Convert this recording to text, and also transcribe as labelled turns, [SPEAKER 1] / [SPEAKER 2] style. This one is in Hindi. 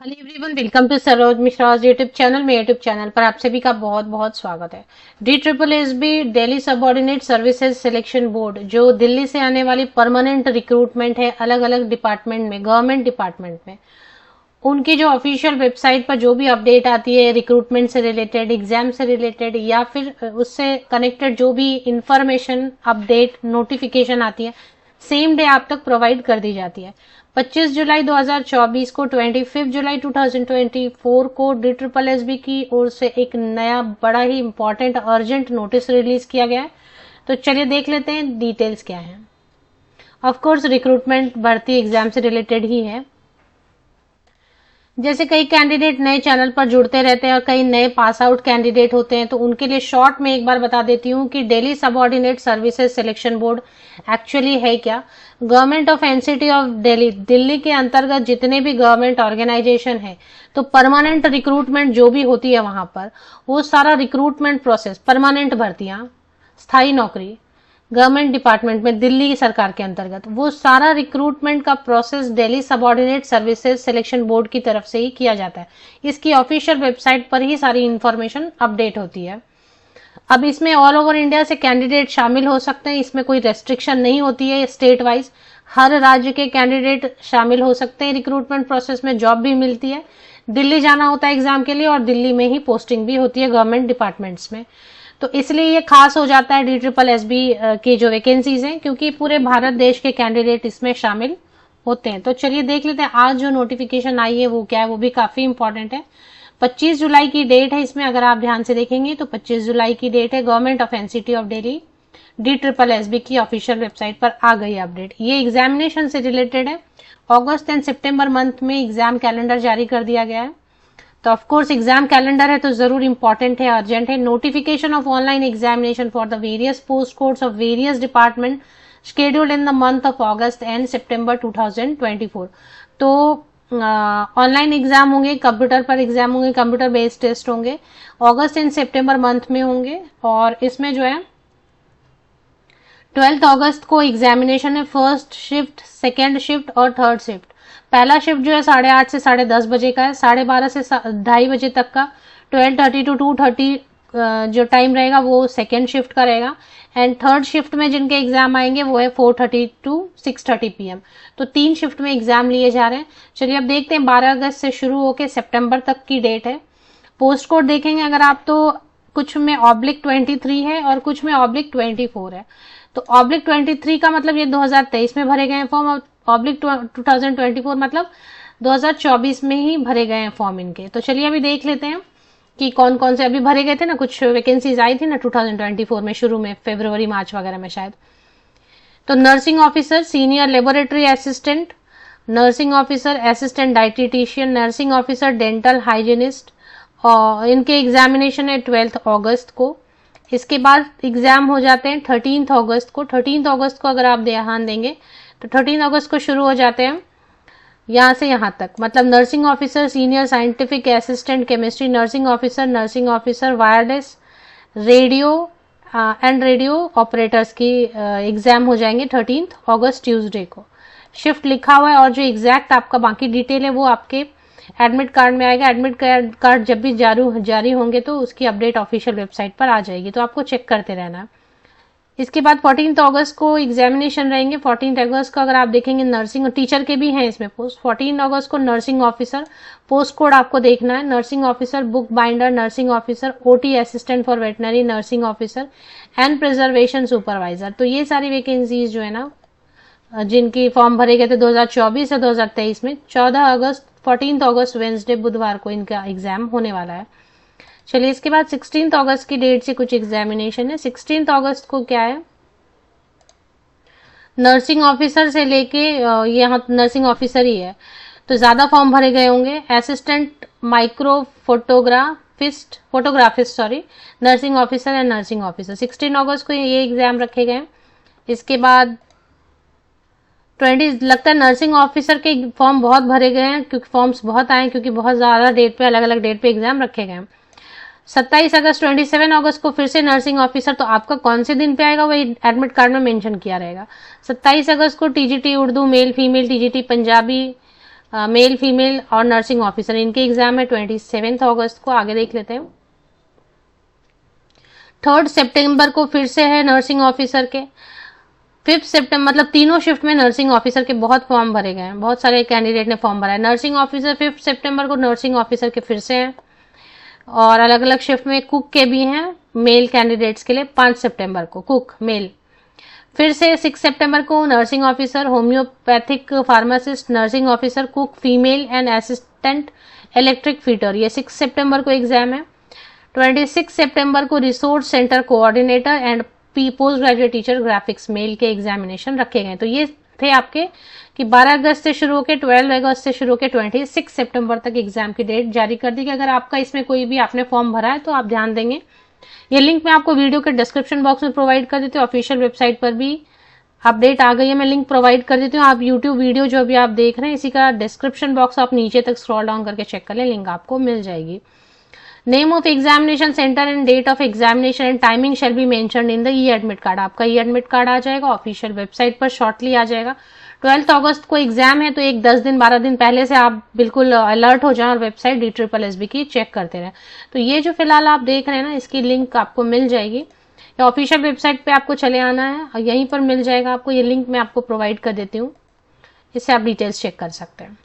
[SPEAKER 1] Hello everyone, welcome to Saroj Mishra YouTube channel. मेरे यूट्यूब चैनल पर आप सभी का बहुत बहुत स्वागत है। DSSB Delhi subordinate services selection board जो दिल्ली से आने वाली परमानेंट रिक्रूटमेंट है अलग अलग डिपार्टमेंट में, गवर्नमेंट डिपार्टमेंट में, उनकी जो ऑफिशियल वेबसाइट पर जो भी अपडेट आती है रिक्रूटमेंट से रिलेटेड, एग्जाम से रिलेटेड या फिर उससे कनेक्टेड जो भी इंफॉर्मेशन, अपडेट, नोटिफिकेशन आती है, सेम डे आप तक प्रोवाइड कर दी जाती है। 25 जुलाई 2024 को 25 जुलाई 2024 को DSSB की ओर से एक नया बड़ा ही इंपॉर्टेंट अर्जेंट नोटिस रिलीज किया गया है। तो चलिए देख लेते हैं डिटेल्स क्या है। ऑफ कोर्स रिक्रूटमेंट भर्ती एग्जाम से रिलेटेड ही है। जैसे कई कैंडिडेट नए चैनल पर जुड़ते रहते हैं और कई नए पास आउट कैंडिडेट होते हैं, तो उनके लिए शॉर्ट में एक बार बता देती हूँ कि Delhi subordinate services selection board actually है क्या। Government of NCT of Delhi, Delhi के अंतर्गत जितने भी गवर्नमेंट ऑर्गेनाइजेशन है, तो परमानेंट रिक्रूटमेंट जो भी होती है वहां पर, वो सारा रिक्रूटमेंट प्रोसेस, परमानेंट भर्तियां, स्थायी नौकरी गवर्नमेंट डिपार्टमेंट में दिल्ली सरकार के अंतर्गत, वो सारा रिक्रूटमेंट का process Delhi subordinate services selection board की तरफ से ही किया जाता है। इसकी ऑफिशियल वेबसाइट पर ही सारी इंफॉर्मेशन अपडेट होती है। अब इसमें ऑल ओवर इंडिया से कैंडिडेट शामिल हो सकते हैं, इसमें कोई रेस्ट्रिक्शन नहीं होती है। स्टेट वाइज हर राज्य के कैंडिडेट शामिल हो सकते हैं। रिक्रूटमेंट प्रोसेस में जॉब भी मिलती है, दिल्ली जाना होता है एग्जाम के लिए और दिल्ली में ही पोस्टिंग भी होती है गवर्नमेंट डिपार्टमेंट्स में। तो इसलिए ये खास हो जाता है DSSB की जो वैकेंसीज हैं, क्योंकि पूरे भारत देश के कैंडिडेट इसमें शामिल होते हैं। तो चलिए देख लेते हैं आज जो नोटिफिकेशन आई है वो क्या है, वो भी काफी इंपॉर्टेंट है। 25 जुलाई की डेट है इसमें, अगर आप ध्यान से देखेंगे तो 25 जुलाई की डेट है। Government of NCT of Delhi DSSB की ऑफिशियल वेबसाइट पर आ गई अपडेट। ये एग्जामिनेशन से रिलेटेड है। अगस्त एंड सितंबर मंथ में एग्जाम कैलेंडर जारी कर दिया गया है। तो ऑफ कोर्स एग्जाम कैलेंडर है तो जरूर इंपॉर्टेंट है, अर्जेंट है। Notification of online examination for the various post codes of various department scheduled in the month of August and September 2024। तो ऑनलाइन एग्जाम होंगे, कंप्यूटर पर एग्जाम होंगे, कंप्यूटर बेस्ड टेस्ट होंगे, अगस्त एंड सितंबर मंथ में होंगे। और इसमें जो है 12 अगस्त को एग्जामिनेशन है। फर्स्ट शिफ्ट, सेकेंड शिफ्ट और थर्ड शिफ्ट। पहला शिफ्ट जो है 8:30 से 10:30 बजे का है, 12:30 से 2:30 बजे तक का। 12:30 to 2:30 जो टाइम रहेगा वो सेकेंड शिफ्ट का रहेगा। एंड थर्ड शिफ्ट में जिनके एग्जाम आएंगे वो है 4:30 to 6:30 PM। तो 3 शिफ्ट में एग्जाम लिए जा रहे हैं। चलिए अब देखते हैं 12 अगस्त से शुरू होकर सितंबर तक की डेट है। पोस्ट कोड देखेंगे अगर आप तो कुछ में /23 है और कुछ में /24 है। तो /23 का मतलब ये 2023 में भरे गए हैं फॉर्म, और /2024 मतलब 2024 में ही भरे गए हैं फॉर्म इनके। तो चलिए अभी देख लेते हैं कि कौन कौन से अभी भरे गए थे ना, कुछ वैकेंसीज आई थी ना 2024 में, शुरू में फरवरी मार्च वगैरह में शायद। तो nursing officer, senior laboratory assistant, nursing officer, assistant dietitian, nursing officer, dental hygienist, और इनके एग्जामिनेशन है 12 अगस्त को। इसके बाद एग्जाम हो जाते हैं 13 अगस्त को। 13 अगस्त को अगर आप ध्यान देंगे तो 13 अगस्त को शुरू हो जाते हैं यहाँ से यहाँ तक, मतलब nursing officer, senior scientific assistant chemistry, nursing officer wireless, radio and radio operators की एग्जाम हो जाएंगे 13 अगस्त ट्यूसडे को। शिफ्ट लिखा हुआ है और जो एग्जैक्ट आपका बाकी डिटेल है वो आपके एडमिट कार्ड में आएगा। एडमिट कार्ड जब भी जारी होंगे तो उसकी अपडेट ऑफिशियल वेबसाइट पर आ जाएगी, तो आपको चेक करते रहना है। इसके बाद 14 अगस्त को एग्जामिनेशन रहेंगे। 14 अगस्त को अगर आप देखेंगे नर्सिंग टीचर के भी हैं इसमें पोस्ट। 14 अगस्त को नर्सिंग ऑफिसर, पोस्ट कोड आपको देखना है, nursing officer, book binder, nursing officer, OT assistant for veterinary, nursing officer and preservation supervisor. तो ये सारी वैकेंसीज जो है ना, जिनकी फॉर्म भरे गए थे 2024 से 2023 में, 14 अगस्त वेंसडे बुधवार को इनका एग्जाम होने वाला है। चलिए इसके बाद 16 अगस्त की डेट से कुछ एग्जामिनेशन है। 16 अगस्त को क्या है, नर्सिंग ऑफिसर से लेके यहाँ नर्सिंग ऑफिसर ही है, तो ज्यादा फॉर्म भरे गए होंगे। Assistant micro photographist nursing officer and nursing officer. 16 अगस्त को ये एग्जाम रखे गए। इसके बाद 20 लगता है नर्सिंग ऑफिसर के फॉर्म बहुत भरे गए हैं, क्योंकि फॉर्म्स बहुत आए, क्योंकि बहुत ज्यादा डेट पे, अलग अलग डेट पे एग्जाम रखे गए हैं। 27 अगस्त 27 अगस्त को फिर से नर्सिंग ऑफिसर, तो आपका कौन से दिन पे आएगा वही एडमिट कार्ड में मेंशन किया रहेगा। 27 अगस्त को TGT Urdu male female, TGT Punjabi, male female और नर्सिंग ऑफिसर, इनके एग्जाम है 27 अगस्त को। आगे देख लेते हैं। 3 सितंबर को फिर से है नर्सिंग ऑफिसर के। 5 सितंबर मतलब तीनों शिफ्ट में नर्सिंग ऑफिसर के बहुत फॉर्म भरे गए हैं, बहुत सारे कैंडिडेट ने फॉर्म भरा है। नर्सिंग ऑफिसर 5 सितंबर को नर्सिंग ऑफिसर के फिर से हैं, और अलग अलग शिफ्ट में कुक के भी हैं मेल कैंडिडेट्स के लिए। 5 सितंबर को कुक मेल। फिर से 6 सितंबर को nursing officer, homeopathic pharmacist, nursing officer, cook female and assistant electric fitter, ये 6 सितंबर को एग्जाम है। 26 सितंबर को resource centre coordinator and post graduate teacher graphics male के एग्जामिनेशन रखे गए। तो ये थे आपके कि 12 अगस्त से शुरू होकर 12 अगस्त से शुरू होकर 26 सितंबर तक एग्जाम की डेट जारी कर दी। कि अगर आपका इसमें कोई भी आपने फॉर्म भरा है तो आप ध्यान देंगे। ये लिंक मैं आपको वीडियो के डिस्क्रिप्शन बॉक्स में प्रोवाइड कर देती हूँ। ऑफिशियल वेबसाइट पर भी अपडेट आ गई है, मैं लिंक प्रोवाइड कर देती हूँ। आप यूट्यूब वीडियो जो अभी आप देख रहे हैं इसी का डिस्क्रिप्शन बॉक्स आप नीचे तक स्क्रॉल डाउन करके चेक कर लें, लिंक आपको मिल जाएगी। Name of examination centre and date of examination and timing shall be mentioned in the e admit card. आपका ई एडमिट कार्ड आ जाएगा, ऑफिशियल वेबसाइट पर शॉर्टली आ जाएगा। 12 अगस्त को एग्जाम है, तो एक 10 दिन 12 दिन पहले से आप बिल्कुल अलर्ट हो जाएं और वेबसाइट DSSB की चेक करते रहें। तो ये जो फिलहाल आप देख रहे हैं ना, इसकी लिंक आपको मिल जाएगी। ऑफिशियल वेबसाइट पे आपको चले आना है और यहीं पर मिल जाएगा आपको। ये लिंक मैं आपको प्रोवाइड कर देती हूँ, इससे आप डिटेल्स चेक कर सकते हैं।